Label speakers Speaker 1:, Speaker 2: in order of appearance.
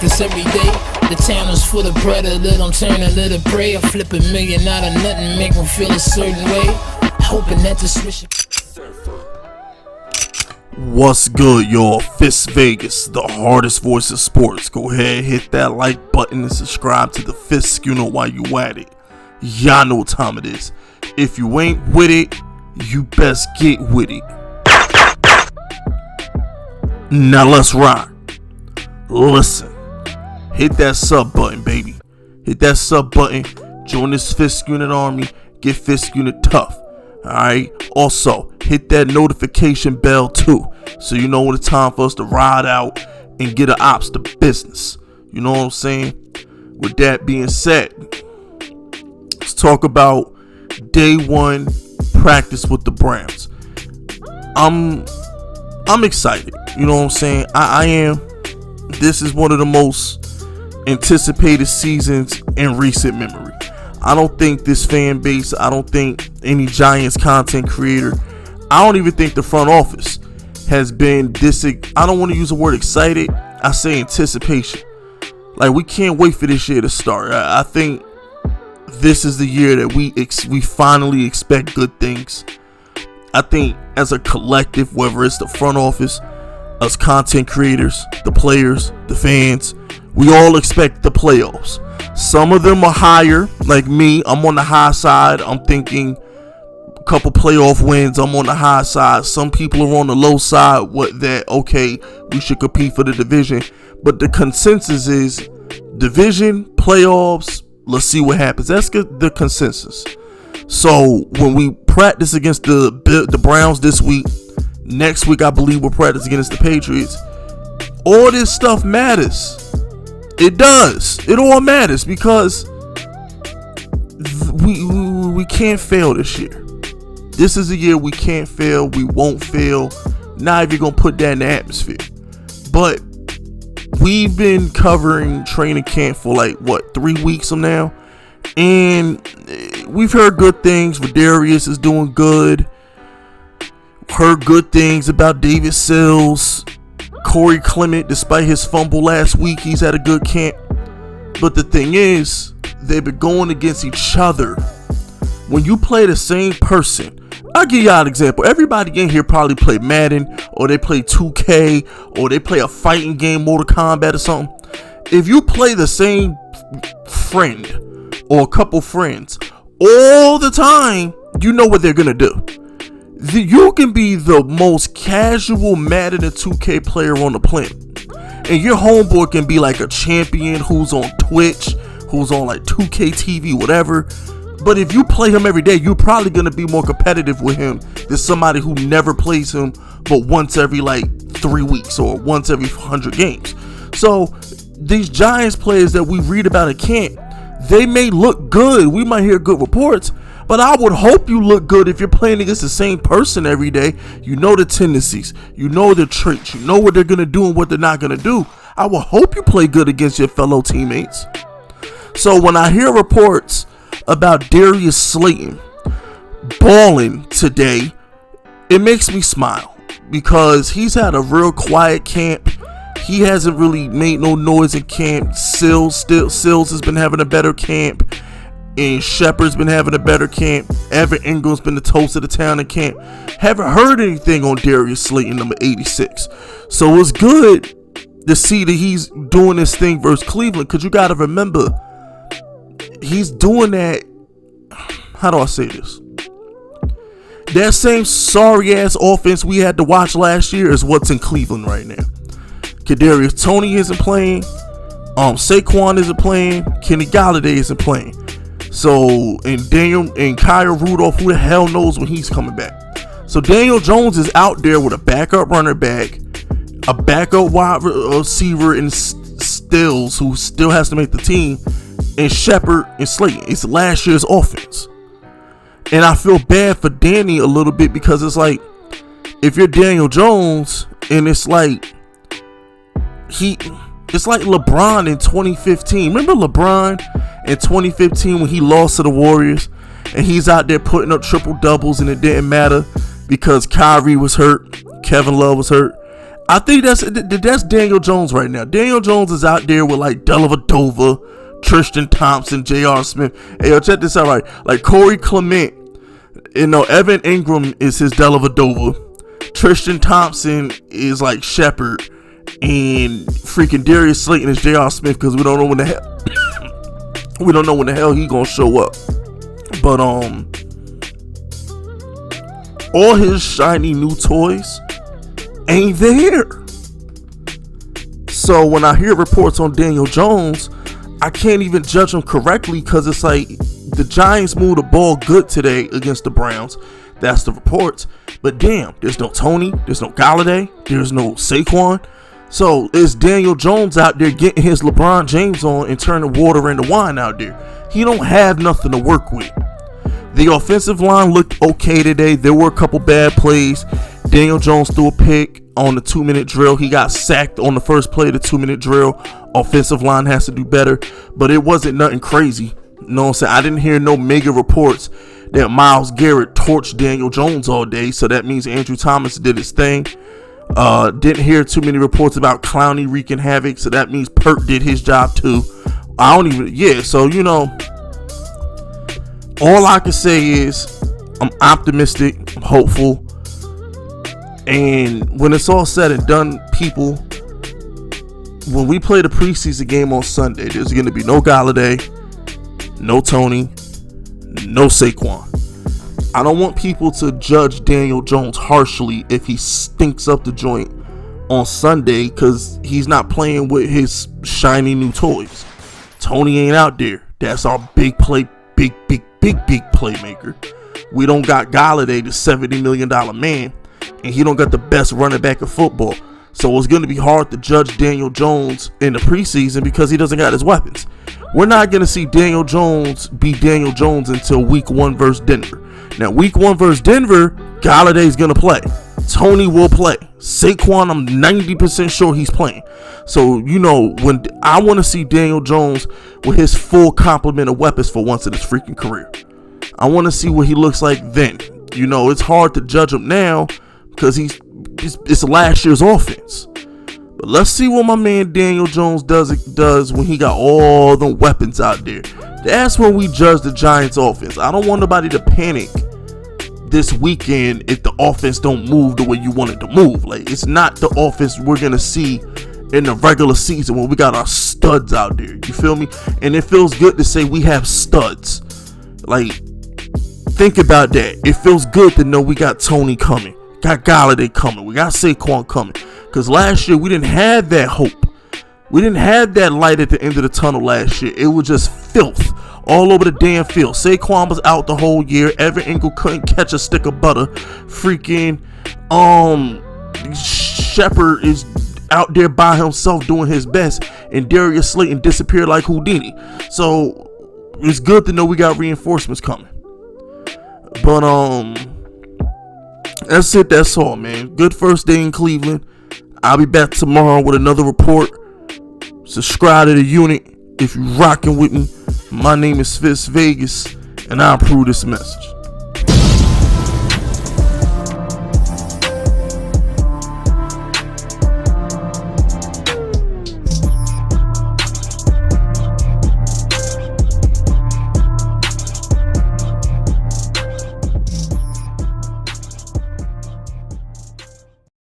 Speaker 1: practice every day. The town is full of predator, don't turn a little prey. I flip $1 million out of nothing, make them feel a certain way. Hoping that the switch.
Speaker 2: What's good, y'all? Fist Vegas, the hardest voice of sports. Go ahead, hit that like button and subscribe to the Fist Schooner while you at it. Y'all know what time it is. If you ain't with it, you best get with it. Now let's rock. Listen, hit that sub button, baby. Hit that sub button. Join this Fist Schooner army. Get Fist Schooner tough. Alright, also hit that notification bell too, so you know when it's time for us to ride out and get an ops to business. You know what I'm saying? With that being said, let's talk about day one practice with the Browns. I'm excited. You know what I'm saying? I am. This is one of the most anticipated seasons in recent memory. I don't think this fan base, I don't think any Giants content creator, I don't even think the front office has been this, I don't want to use the word excited, I say anticipation. Like, we can't wait for this year to start. I think this is the year that we finally expect good things. I think as a collective, whether it's the front office, us content creators, the players, the fans, we all expect the playoffs. Some of them are higher, like me. I'm on the high side. I'm thinking a couple playoff wins. I'm on the high side. Some people are on the low side. Okay, we should compete for the division. But the consensus is division, playoffs. Let's see what happens. That's the consensus. So when we practice against the Browns this week, next week I believe we'll practice against the Patriots. All this stuff matters. It does. It all matters because we can't fail this year. This is a year we can't fail. We won't fail. Not if you're going to put that in the atmosphere. But we've been covering training camp for 3 weeks from now. And we've heard good things. Darius is doing good. Heard good things about David Sills. Corey Clement, despite his fumble last week, he's had a good camp. But the thing is, they've been going against each other. When you play the same person, I'll give y'all an example. Everybody in here probably play Madden, or they play 2K, or they play a fighting game, Mortal Kombat or something. If you play the same friend, or a couple friends, all the time, you know what they're going to do. You can be the most casual Madden and 2K player on the planet, and your homeboy can be like a champion who's on Twitch, who's on 2K TV, whatever. But if you play him every day, you're probably going to be more competitive with him than somebody who never plays him but once every 3 weeks or once every 100 games. So these Giants players that we read about at camp, they may look good. We might hear good reports. But I would hope you look good if you're playing against the same person every day. You know the tendencies. You know the traits. You know what they're going to do and what they're not going to do. I would hope you play good against your fellow teammates. So when I hear reports about Darius Slayton balling today, it makes me smile. Because he's had a real quiet camp. He hasn't really made no noise in camp. Sills has been having a better camp. And Shepard's been having a better camp. Evan Ingram's been the toast of the town in camp. Haven't heard anything on Darius Slayton, number 86. So it's good to see that he's doing this thing versus Cleveland. Because you got to remember, he's doing that. How do I say this? That same sorry-ass offense we had to watch last year is what's in Cleveland right now. Kadarius Toney isn't playing. Saquon isn't playing. Kenny Golladay isn't playing. So, and Daniel and Kyle Rudolph, who the hell knows when he's coming back. So Daniel Jones is out there with a backup running back, a backup wide receiver in Stills, who still has to make the team, and Shepard and Slayton. It's last year's offense. And I feel bad for Danny a little bit because it's like, if you're Daniel Jones, and it's like LeBron in 2015. Remember LeBron in 2015 when he lost to the Warriors and he's out there putting up triple doubles and it didn't matter because Kyrie was hurt, Kevin Love was hurt. I think that's Daniel Jones right now. Daniel Jones is out there with like Dellavedova, Tristan Thompson, J.R. Smith. Hey, yo, check this out, right? Like Corey Clement, Evan Ingram is his Dellavedova. Tristan Thompson is like Shepard, and freaking Darius Slayton is J.R. Smith because we don't know when the hell he gonna show up. But all his shiny new toys ain't there. So when I hear reports on Daniel Jones, I can't even judge him correctly because it's like the Giants moved the ball good today against the Browns. That's the reports. But damn, there's no Tony, there's no Galladay, there's no Saquon. So it's Daniel Jones out there getting his LeBron James on and turning water into wine out there. He don't have nothing to work with. The offensive line looked okay today. There were a couple bad plays. Daniel Jones threw a pick on the 2-minute drill. He got sacked on the first play of the 2-minute drill. Offensive line has to do better, but it wasn't nothing crazy. You know what I'm saying? I didn't hear no mega reports that Myles Garrett torched Daniel Jones all day, so that means Andrew Thomas did his thing. Didn't hear too many reports about Clowney wreaking havoc, so that means Perk did his job too. So all I can say is I'm optimistic, I'm hopeful, and when it's all said and done, people, when we play the preseason game on Sunday, there's going to be no Galladay, no Tony, no Saquon. I don't want people to judge Daniel Jones harshly if he stinks up the joint on Sunday because he's not playing with his shiny new toys. Tony ain't out there. That's our big play, big playmaker. We don't got Galladay, the $70 million man, and he don't got the best running back in football. So it's going to be hard to judge Daniel Jones in the preseason because he doesn't got his weapons. We're not going to see Daniel Jones be Daniel Jones until week 1 versus Denver. Now, week 1 versus Denver, Galladay's going to play. Tony will play. Saquon, I'm 90% sure he's playing. So, when I want to see Daniel Jones with his full complement of weapons for once in his freaking career. I want to see what he looks like then. It's hard to judge him now because it's last year's offense. But let's see what my man Daniel Jones does when he got all the weapons out there. That's when we judge the Giants offense. I don't want nobody to panic this weekend if the offense don't move the way you want it to move. Like, it's not the offense we're going to see in the regular season when we got our studs out there. You feel me? And it feels good to say we have studs. Like, think about that. It feels good to know we got Tony coming, got Galladay coming, we got Saquon coming. Because last year we didn't have that hope. We didn't have that light at the end of the tunnel last year. It was just filth all over the damn field. Saquon was out the whole year. Evan Ingram couldn't catch a stick of butter. Freaking Shepard is out there by himself doing his best, and Darius Slayton disappeared like Houdini. So it's good to know we got reinforcements coming. But that's it. That's all, man. Good first day in Cleveland. I'll be back tomorrow with another report. Subscribe to the unit if you're rocking with me. My name is Fitz Vegas, and I approve this message.